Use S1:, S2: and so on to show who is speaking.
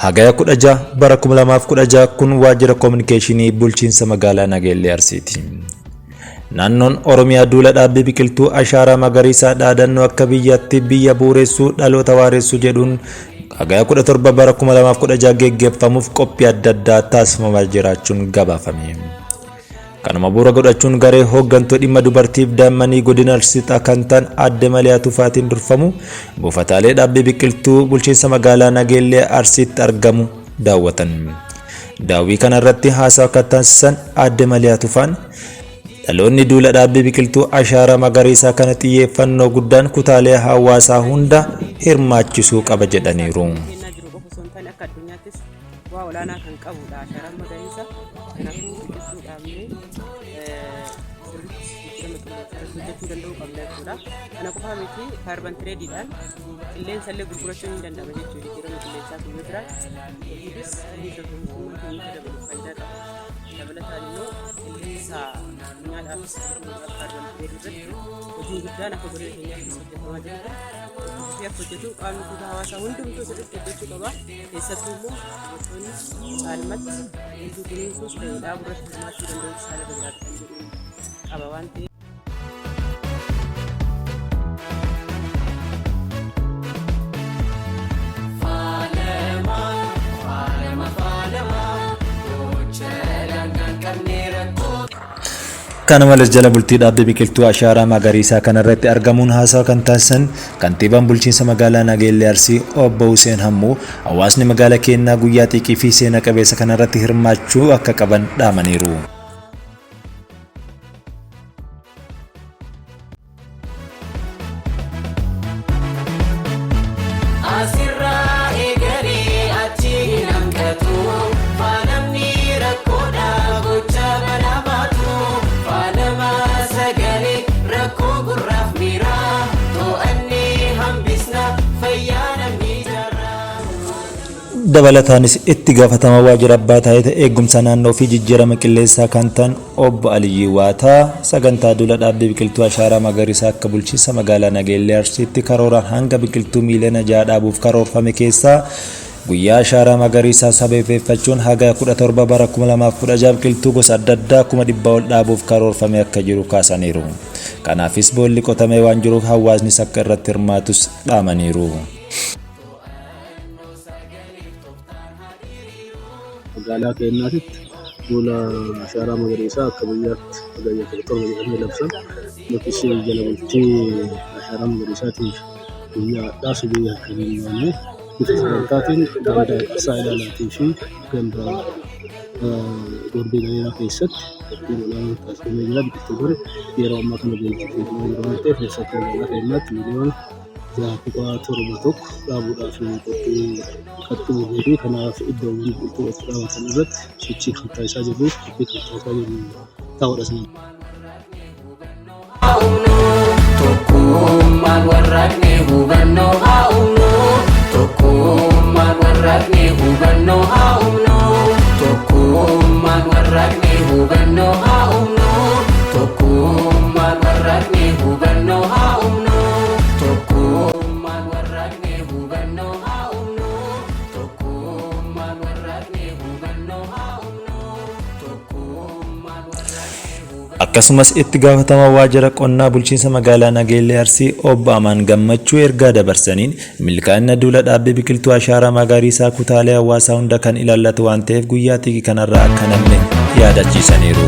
S1: Hagaya 16 bara 2016 kun waajjira kominikeeshinii bulchiinsa magaalaa Nageellee Arsiiti. Naannoon Oromiyaa duula dhaabbii biqiltuu ashaaraa magariisaa dhaadannoo akka biyyaatti biyya buureessuu dhaloota waareessuu jedhuun hagaya 17 bara 2016 geggeeffamuuf qophii adda addaa taasifamaa jiraachuun gabaafame. Kanuma bu'uura godhachuun garee hooggantuu dhimma dubartiif daa'immanii godina Arsiitti kan ta'an Aadde Maliyaa Tufaatiin durfamu buufataalee dhaabbii biqiltuu bulchiinsa magaalaa Nageellee Arsiitti argamu daawwatan. Daawwii kana irratti haasaa kan taasisan Aadde Maliyaa Tufaan dhaloonni duula dhaabbii biqiltuu ashaaraa magariisaa kana xiyyeeffannoo guddaan kutaalee hawaasaa hunda hirmaachisuu qaba jedhaniiru.
S2: Ana qofa miti carbon tradiidhaan qilleensa illee gurgurachuun ni danda'ama jechuudha. Jijjiirama qilleensaa kun yoo jira kunis miidhagummaa keenya dabaluuf faayidaa qaba. Dabalataan immoo qilleensa nyaataaf carbon trade irratti hojii guddaan akka godina keenyaatti hojjetamaa jirudha. Hojii akka hojjetu qaamni guutuu hawaasaa hundumtuu sirriitti hojjechuu qaba. Keessattuu immoo dubartoonni caalmatti hojii kunuunsuus ta'ee dhaabuu irratti hirmaachuu danda'u haala biraatti kan jedhu qaba waan ta'eef.
S1: Kana malees jala bultii dhaabbii biqiltuu ashaaraa magariisaa kana irratti argamuun haasaa kan taasisan kantiibaan bulchiinsa magaalaa Nageellee Arsii Obbo Huseen Hammuu hawaasni magaalaa keenyaa guyyaa xiiqii fi seena qabeessa kana irratti hirmaachuu akka qaban dhaamaniiru. Dabalataanis itti gaafatama waajjira abbaa taa'ee eegumsa naannoo fi jijjiirama qilleensaa kan ta'an Obbo Aliyyii Waataa sagantaa duula dhaabbii biqiltuu ashaaraa magariisaa akka bulchiinsa magaalaa Nageellee Arsiitti karooraan hanga biqiltuu miiliyoona 6 dhaabuuf karoorfame keessaa guyyaa ashaaraa magariisaa sababeeffachuun hagaya 17 bara 2016 biqiltuu gosa adda addaa 100 ol dhaabuuf karoorfame akka jiru kaasaniiru. Kanaafis boolli qotamee waan jiruuf hawaasnis akka irratti hirmaatus dhaamaniiru.
S3: Magaalaa keenyaatti duula ashaaraa magariisaa akka biyyaatti hagaya 17 jedhamee labsan yookiis jala bultii ashaaraa magariisaatiif guyyaa dhaasu biyya akka hin bifa sadarkaatiin ganda qasaa ilaalaatii fi ganda gorbee dheeraa keessatti olaanaan taasifamee jira. Biqiltuun yeroo ammaa kana beeksifamee jiru waan ta'eef keessatti magaalaa keenyaatti miiliyoona 6.7 dhaabuudhaaf qophii qaxxaamuree fi kanaaf iddoowwan biqiltuu itti dhaabatan irratti sochii kan taasisaa jirruuf qophii kan taasisaa jirru ta'uudha.
S4: Tokkummaan warraaqni hubannoo haa humnu. Tokkummaan warraaqni hubannoo haa humnu. Tokkummaan warraaqni hubannoo haa humnu. Tokkummaan warraaqni hubannoo haa humnu. Tokkummaan warraaqni hubannoo haa humnu. Tokkummaan warraaqni hubannoo haa humnu. Tokkummaan warraaqni hubannoo.
S1: Akkasumas itti gaafatama waajjira qonnaa bulchiinsa magaalaa Nageellee Arsii Obbo Amaan Gammachuu ergaa dabarsaniin milkaa'ina duula dhaabbii biqiltuu ashaaraa magariisaa kutaalee hawaasaa hunda kan ilaallatu waan ta'eef guyyaa xiiqii kanarraa akka namni yaadachiisaniiru.